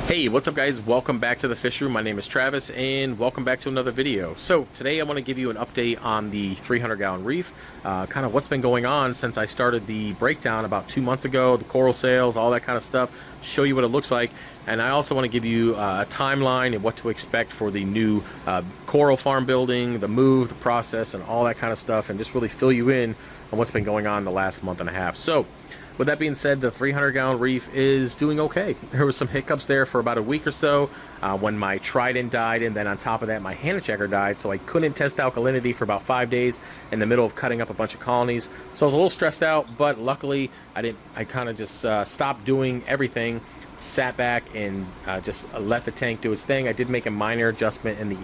Hey, what's up guys? Welcome back to the Fish Room. My name is Travis and welcome back to another video. So today I want to give you an update on the 300-gallon reef, kind of what's been going on since I started the breakdown about 2 months ago, the coral sales, all that kind of stuff, show you what it looks like. And I also want to give you a timeline and what to expect for the new coral farm building, the move, the process, and all that kind of stuff, and just really fill you in on what's been going on the last month and a half. So with that being said, the 300-gallon reef is doing okay. There was some hiccups there for about a week or so when my trident died, and then on top of that, my Hannah checker died, so I couldn't test alkalinity for about 5 days in the middle of cutting up a bunch of colonies. So I was a little stressed out, but luckily I kind of just stopped doing everything, sat back and just let the tank do its thing. I did make a minor adjustment in the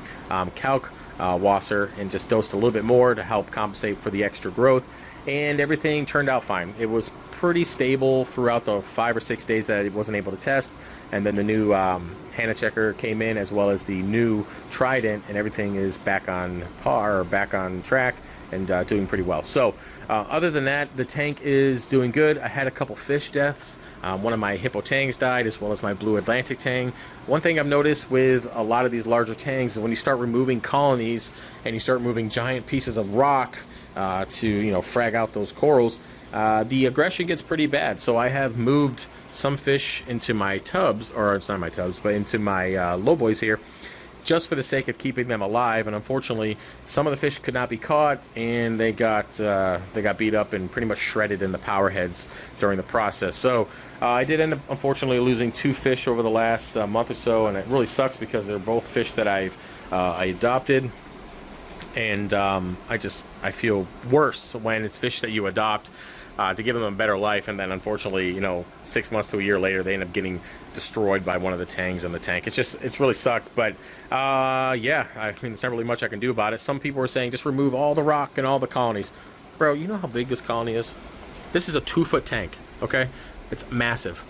calc wasser and just dosed a little bit more to help compensate for the extra growth, and everything turned out fine. It was pretty stable throughout the 5 or 6 days that it wasn't able to test, and then the new Hannah checker came in as well as the new trident, and everything is back on par, or back on track, and doing pretty well. So other than that, the tank is doing good. I had a couple fish deaths. One of my hippo tangs died, as well as my blue Atlantic tang. One thing I've noticed with a lot of these larger tangs is when you start removing colonies and you start moving giant pieces of rock to frag out those corals, the aggression gets pretty bad. So I have moved some fish into my tubs, or it's not my tubs, but into my low boys here, just for the sake of keeping them alive. And unfortunately, some of the fish could not be caught, and they got beat up and pretty much shredded in the power heads during the process. So I did end up unfortunately losing 2 fish over the last month or so, and it really sucks because they're both fish that I adopted. And I feel worse when it's fish that you adopt to give them a better life, and then unfortunately, 6 months to a year later, they end up getting destroyed by one of the tangs in the tank. It's really sucked, but yeah, I mean, there's not really much I can do about it. Some people are saying just remove all the rock and all the colonies. Bro, you know how big this colony is? This is a 2-foot tank, okay? It's massive.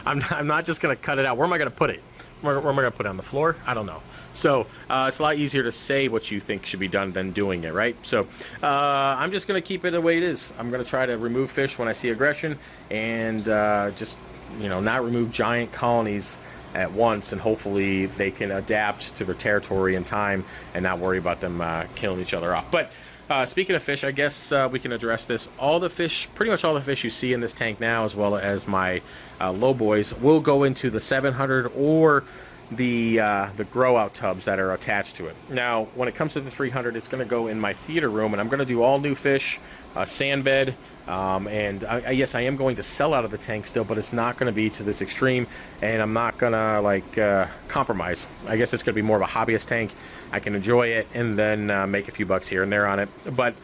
I'm not just gonna cut it out. Where am I gonna put it? Where am I gonna put it, on the floor? I don't know. So it's a lot easier to say what you think should be done than doing it, right? So I'm just gonna keep it the way it is. I'm gonna try to remove fish when I see aggression, and just not remove giant colonies at once, and hopefully they can adapt to their territory in time and not worry about them killing each other off. But speaking of fish, I guess we can address this. Pretty much all the fish you see in this tank now, as well as my low boys, will go into the 700 or the grow out tubs that are attached to it. Now, when it comes to the 300, it's going to go in my theater room, and I'm going to do all new fish, sand bed, and yes, I am going to sell out of the tank still, but it's not going to be to this extreme, and I'm not going to compromise. I guess it's going to be more of a hobbyist tank. I can enjoy it and then make a few bucks here and there on it. But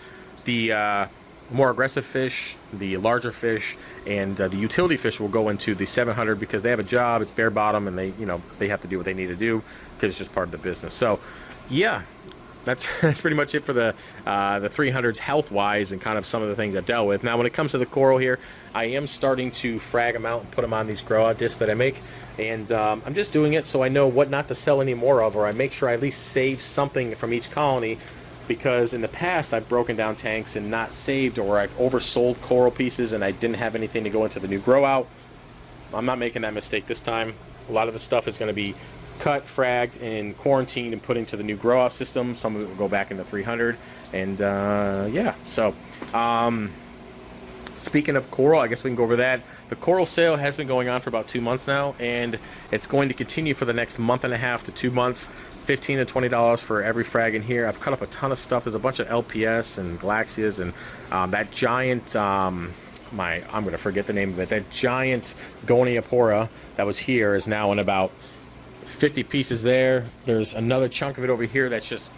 the more aggressive fish, the larger fish, and the utility fish will go into the 700 because they have a job. It's bare bottom, and they have to do what they need to do because it's just part of the business. So yeah, that's pretty much it for the 300s health-wise and kind of some of the things I've dealt with. Now, when it comes to the coral here, I am starting to frag them out and put them on these grow-out discs that I make, and I'm just doing it so I know what not to sell any more of, or I make sure I at least save something from each colony, because in the past I've broken down tanks and not saved, or I've oversold coral pieces and I didn't have anything to go into the new grow-out. I'm not making that mistake this time. A lot of the stuff is going to be cut, fragged, and quarantined and put into the new grow-out system. Some of it will go back into 300, and yeah. So speaking of coral, I guess we can go over that. The coral sale has been going on for about 2 months now, and it's going to continue for the next month and a half to 2 months. $15 to $20 for every frag in here. I've cut up a ton of stuff. There's a bunch of LPS and Galaxias, and that giant I'm going to forget the name of it. That giant Goniapora that was here is now in about 50 pieces there. There's another chunk of it over here that's just,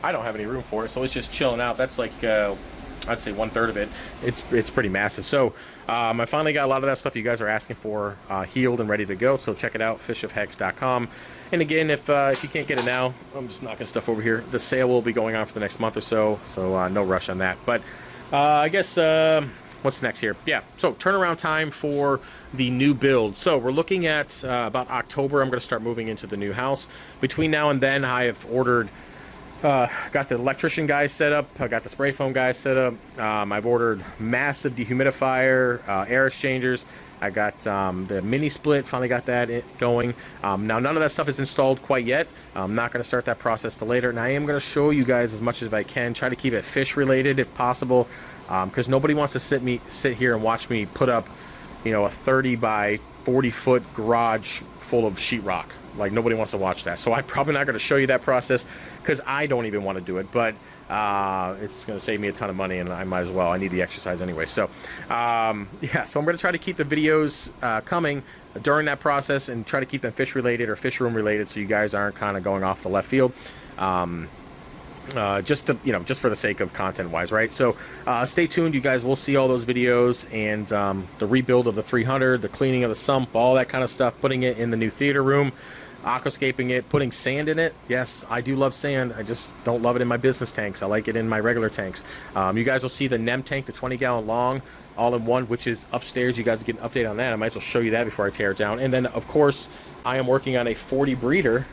I don't have any room for it, so it's just chilling out. That's like I'd say 1/3 of it. It's pretty massive. So I finally got a lot of that stuff you guys are asking for healed and ready to go. So check it out, Fishofhex.com. And again, if you can't get it now, I'm just knocking stuff over here. The sale will be going on for the next month or so, so no rush on that. But I guess what's next here? Yeah, so turnaround time for the new build. So we're looking at about October. I'm going to start moving into the new house. Between now and then, I have ordered Got the electrician guys set up. I got the spray foam guys set up. I've ordered massive dehumidifier, air exchangers. I got the mini split, finally got that going. Now none of that stuff is installed quite yet. I'm not going to start that process till later, and I am going to show you guys as much as I can. Try to keep it fish related if possible, because nobody wants to sit here and watch me put up, you know, a 30 by 40 foot garage full of sheetrock. Like, nobody wants to watch that. So I'm probably not going to show you that process because I don't even want to do it. But it's going to save me a ton of money, and I might as well. I need the exercise anyway. So, yeah, so I'm going to try to keep the videos coming during that process and try to keep them fish related or fish room related so you guys aren't kind of going off the left field. Just to, you know, just for the sake of content wise, right? So stay tuned. You guys will see all those videos and the rebuild of the 300, the cleaning of the sump, all that kind of stuff, putting it in the new theater room, aquascaping it, putting sand in it. Yes, I do love sand. I just don't love it in my business tanks. I like it in my regular tanks. You guys will see the NEM tank, the 20-gallon long, all in one, which is upstairs. You guys get an update on that. I might as well show you that before I tear it down. And then, of course, I am working on a 40 breeder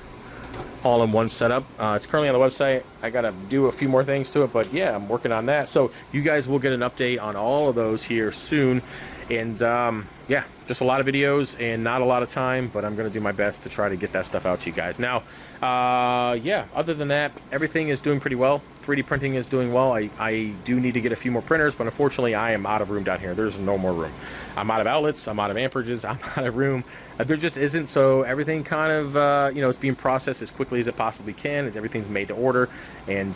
all-in-one setup. It's currently on the website. I gotta do a few more things to it, but yeah, I'm working on that. So you guys will get an update on all of those here soon. And yeah, just a lot of videos and not a lot of time, but I'm gonna do my best to try to get that stuff out to you guys. Now, yeah, other than that, everything is doing pretty well. 3D printing is doing well. I do need to get a few more printers, but unfortunately I am out of room down here. There's no more room. I'm out of outlets, I'm out of amperages, I'm out of room. There just isn't, so everything kind of, you know, is being processed as quickly as it possibly can. Everything's made to order. And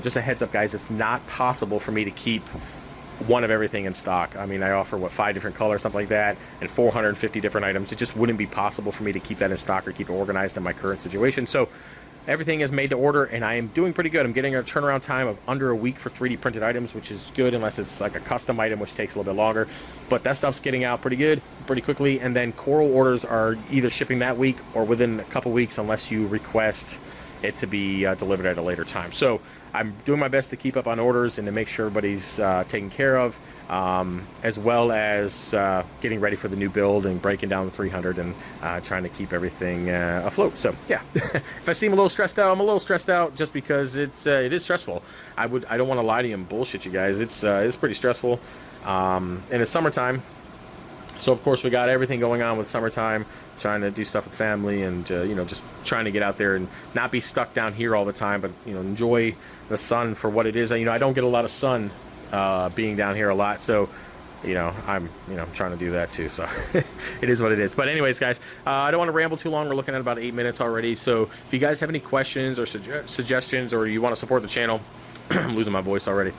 just a heads up, guys, it's not possible for me to keep one of everything in stock. I mean, I offer, what, 5 different colors, something like that, and 450 different items. It just wouldn't be possible for me to keep that in stock or keep it organized in my current situation. So everything is made to order, and I am doing pretty good. I'm getting a turnaround time of under a week for 3D printed items, which is good unless it's like a custom item, which takes a little bit longer. But that stuff's getting out pretty good, pretty quickly. And then coral orders are either shipping that week or within a couple weeks, unless you request it to be delivered at a later time. So I'm doing my best to keep up on orders and to make sure everybody's taken care of, as well as getting ready for the new build and breaking down the 300 and trying to keep everything afloat. So yeah, if I seem a little stressed out, I'm a little stressed out just because it is stressful. I don't want to lie to you and bullshit you guys. It's pretty stressful, and it's summertime. So of course we got everything going on with summertime, trying to do stuff with family and you know, just trying to get out there and not be stuck down here all the time, but you know, enjoy the sun for what it is. You know, I don't get a lot of sun being down here a lot, so you know, I'm trying to do that too. So it is what it is. But anyways, guys, I don't want to ramble too long. We're looking at about 8 minutes already. So if you guys have any questions or suggestions, or you want to support the channel, I'm losing my voice already.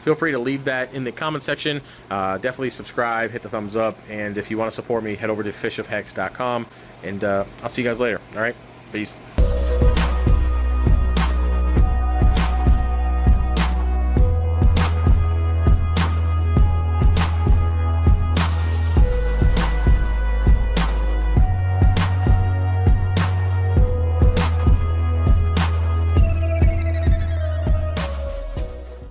Feel free to leave that in the comment section. Definitely subscribe, hit the thumbs up, and if you want to support me, head over to fishofhex.com, and I'll see you guys later. All right, peace.